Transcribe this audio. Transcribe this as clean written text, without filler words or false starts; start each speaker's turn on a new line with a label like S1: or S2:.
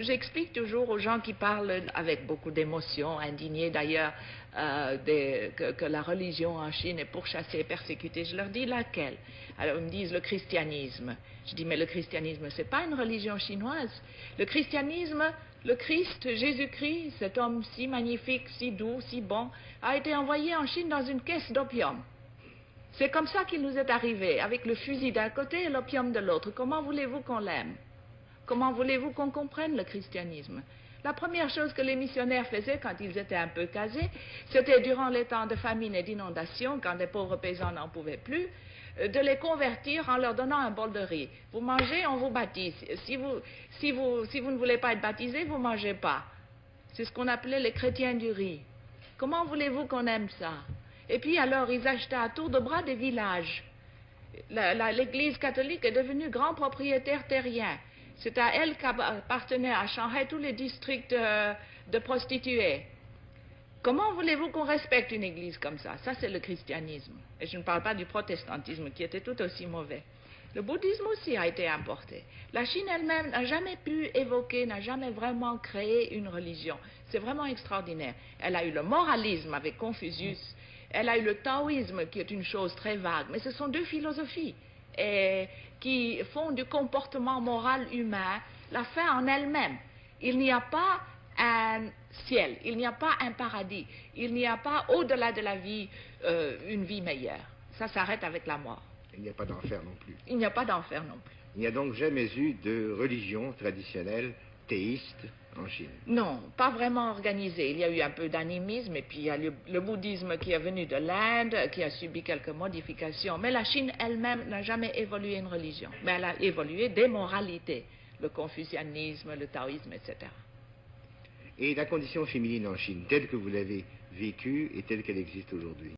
S1: J'explique toujours aux gens qui parlent avec beaucoup d'émotion, indignés d'ailleurs, que la religion en Chine est pourchassée et persécutée. Je leur dis laquelle? Alors ils me disent le christianisme. Je dis mais le christianisme c'est pas une religion chinoise. Le christianisme, le Christ, Jésus-Christ, cet homme si magnifique, si doux, si bon, a été envoyé en Chine dans une caisse d'opium. C'est comme ça qu'il nous est arrivé, avec le fusil d'un côté et l'opium de l'autre. Comment voulez-vous qu'on l'aime? Comment voulez-vous qu'on comprenne le christianisme? La première chose que les missionnaires faisaient quand ils étaient un peu casés, c'était durant les temps de famine et d'inondation, quand les pauvres paysans n'en pouvaient plus, de les convertir en leur donnant un bol de riz. Vous mangez, on vous baptise. Si vous ne voulez pas être baptisé, vous ne mangez pas. C'est ce qu'on appelait les chrétiens du riz. Comment voulez-vous qu'on aime ça? Et puis alors, ils achetaient à tour de bras des villages. L'Église catholique est devenue grand propriétaire terrien. C'est à elle qu'appartenaient à Shanghai tous les districts de prostituées. Comment voulez-vous qu'on respecte une église comme ça? Ça, c'est le christianisme. Et je ne parle pas du protestantisme, qui était tout aussi mauvais. Le bouddhisme aussi a été importé. La Chine elle-même n'a jamais pu évoquer, n'a jamais vraiment créé une religion. C'est vraiment extraordinaire. Elle a eu le moralisme avec Confucius. Elle a eu le taoïsme, qui est une chose très vague. Mais ce sont deux philosophies qui font du comportement moral humain la fin en elle-même. Il n'y a pas un ciel, il n'y a pas un paradis, il n'y a pas au-delà de la vie une vie meilleure. Ça s'arrête avec la mort.
S2: Il n'y a pas d'enfer non plus.
S1: Il n'y a pas d'enfer non plus.
S2: Il n'y a donc jamais eu de religion traditionnelle théiste en Chine?
S1: Non, pas vraiment organisée. Il y a eu un peu d'animisme et puis il y a le bouddhisme qui est venu de l'Inde, qui a subi quelques modifications. Mais la Chine elle-même n'a jamais évolué une religion. Mais elle a évolué des moralités, le confucianisme, le taoïsme, etc.
S2: Et la condition féminine en Chine, telle que vous l'avez vécue et telle qu'elle existe aujourd'hui?